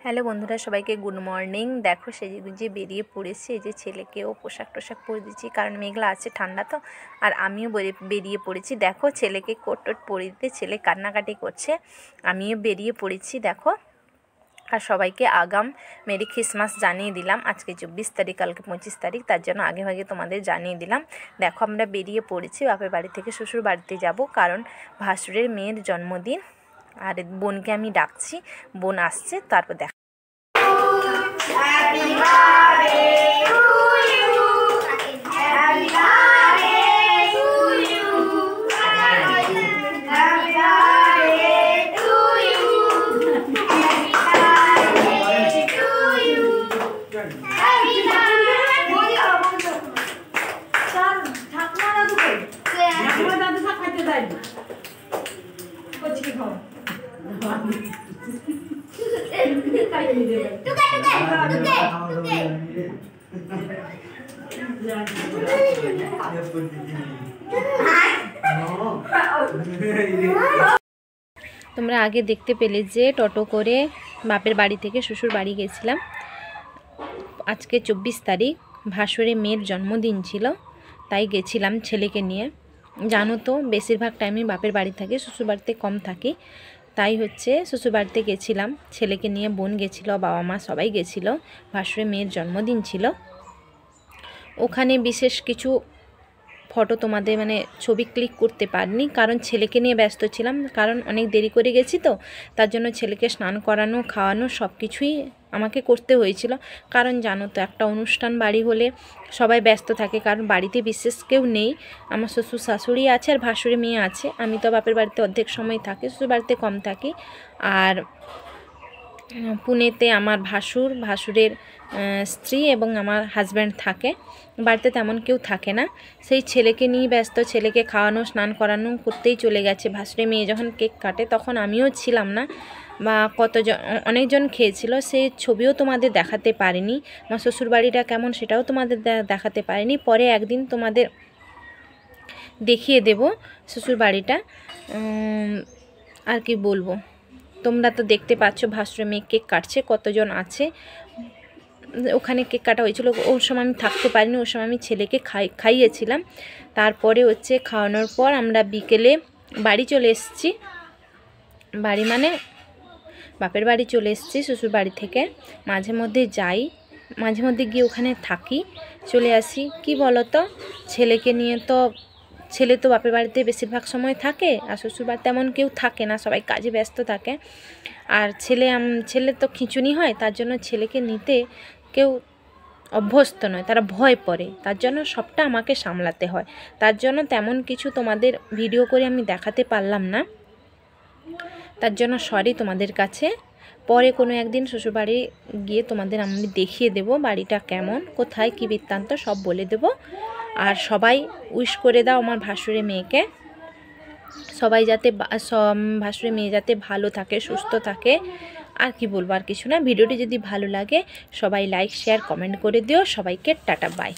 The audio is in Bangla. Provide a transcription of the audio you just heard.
হ্যালো বন্ধুরা, সবাইকে গুড মর্নিং। দেখো সেজেগুজে বেরিয়ে পড়েছি। এই যে ছেলেকেও পোশাক টোশাক পরে দিচ্ছি, কারণ মেঘলা আছে, ঠান্ডা তো। আর আমিও বেরিয়ে পড়েছি। দেখো ছেলেকে কোট টোট পরে দিতে ছেলে কান্নাকাটি করছে, আমিও বেরিয়ে পড়েছি। দেখো, আর সবাইকে আগাম মেরি ক্রিসমাস জানিয়ে দিলাম। আজকে 24 তারিখ, কালকে 25 তারিখ, তার জন্য আগে ভাগে তোমাদের জানিয়ে দিলাম। দেখো আমরা বেরিয়ে পড়েছি, বাপের বাড়ি থেকে শ্বশুর বাড়িতে যাব, কারণ ভাসুরের মেয়ের জন্মদিন। আর বোনকে আমি ডাকছি, বোন আসছে, তারপর দেখ। Happy birthday to you. Happy birthday to you. Happy birthday to you. Happy birthday to you. Happy birthday. Sir, ঠাকুমা দাদু কই? ঠাকুমা দাদু সব খাইতে দেয় না। কোচকে খাও। তোমরা আগে দেখতে পেলে যে টোটো করে বাপের বাড়ি থেকে শ্বশুর বাড়ি গেছিলাম। আজকে 24 তারিখ, ভাসুরের মেয়ের জন্মদিন ছিল, তাই গেছিলাম ছেলেকে নিয়ে। জানো তো বেশিরভাগ টাইমই বাপের বাড়ি থাকে, শ্বশুর বাড়িতে কম থাকি, তাই হচ্ছে শ্বশুর বাড়িতে গেছিলাম। ছেলেকে নিয়ে বোন গেছিলো, বাবা মা সবাই গেছিলো। ভাসুরের মেয়ের জন্মদিন ছিল। ওখানে বিশেষ কিছু ফটো তোমাদের ছবি ক্লিক করতে পারিনি, কারণ ছেলেকে নিয়ে ব্যস্ত ছিলাম, কারণ অনেক দেরি করে গেছি তো, তার জন্য ছেলেকে স্নান করানো, খাওয়ানো সব কিছুই আমাকে করতে হয়েছিল। কারণ জানো তো একটা অনুষ্ঠান বাড়ি হলে সবাই ব্যস্ত থাকে, কারণ বাড়িতে বিশেষ কেউ নেই। আমার শ্বশুর শাশুড়ি আছে আর ভাসুরের মেয়ে আছে। আমি তো বাপের বাড়িতে অর্ধেক সময় থাকি, শ্বশুর বাড়িতে কম থাকি। আর পুনেতে আমার ভাসুরের স্ত্রী এবং আমার হাজব্যান্ড থাকে, বাড়িতে তেমন কেউ থাকে না। সেই ছেলেকে নিয়ে ব্যস্ত, ছেলেকে খাওয়ানো স্নান করানো করতেই চলে গেছে। ভাসুরের মেয়ে যখন কেক কাটে তখন আমিও ছিলাম না, বা অনেকজন খেয়েছিল, সেই ছবিও তোমাদের দেখাতে পারিনি। আমার শ্বশুরবাড়িটা কেমন সেটাও তোমাদের দেখাতে পারিনি। পরে একদিন তোমাদের দেখিয়ে দেব শ্বশুরবাড়িটা। আর কি বলবো, তোমরা তো দেখতে পাচ্ছ ভাসুরের মেয়ে কেক কাটছে, কতজন আছে ওখানে। কেক কাটা হয়েছিল, ওর সময় আমি থাকতে পারিনি, ওর সময় আমি ছেলেকে খাইয়েছিলাম। তারপরে হচ্ছে খাওয়ানোর পর আমরা বিকেলে বাড়ি চলে এসেছি। বাড়ি বাপের বাড়ি চলে এসেছি শ্বশুর বাড়ি থেকে। মাঝে মধ্যে যাই, মাঝে মধ্যে গিয়ে ওখানে থাকি, চলে আসি। কি বলো তো, ছেলেকে নিয়ে তো, ছেলে তো বাপের বাড়িতে বেশিরভাগ সময় থাকে, আর শ্বশুর বাড়িতে তেমন কেউ থাকে না, সবাই কাজে ব্যস্ত থাকে। আর ছেলে তো খিঁচুনি হয়, তার জন্য ছেলেকে নিতে কেউ অভ্যস্ত নয়, তারা ভয় পড়ে, তার জন্য সবটা আমাকে সামলাতে হয়। তার জন্য তেমন কিছু তোমাদের ভিডিও করে আমি দেখাতে পারলাম না, তার জন্য সরি তোমাদের কাছে। পরে কোনো একদিন শ্বশুরবাড়ি গিয়ে তোমাদের আমি দেখিয়ে দেব বাড়িটা কেমন, কোথায় কী বৃত্তান্ত সব বলে দেব। আর সবাই উইশ করে দাও আমার ভাসুরের মেয়েকে, সবাই যাতে ভাসুরের মেয়ে যাতে ভালো থাকে, সুস্থ থাকে। আর কি বলবো, আর কিছু না। ভিডিওটি যদি ভালো লাগে সবাই লাইক শেয়ার কমেন্ট করে দিও। সবাইকে টাটা, বাই।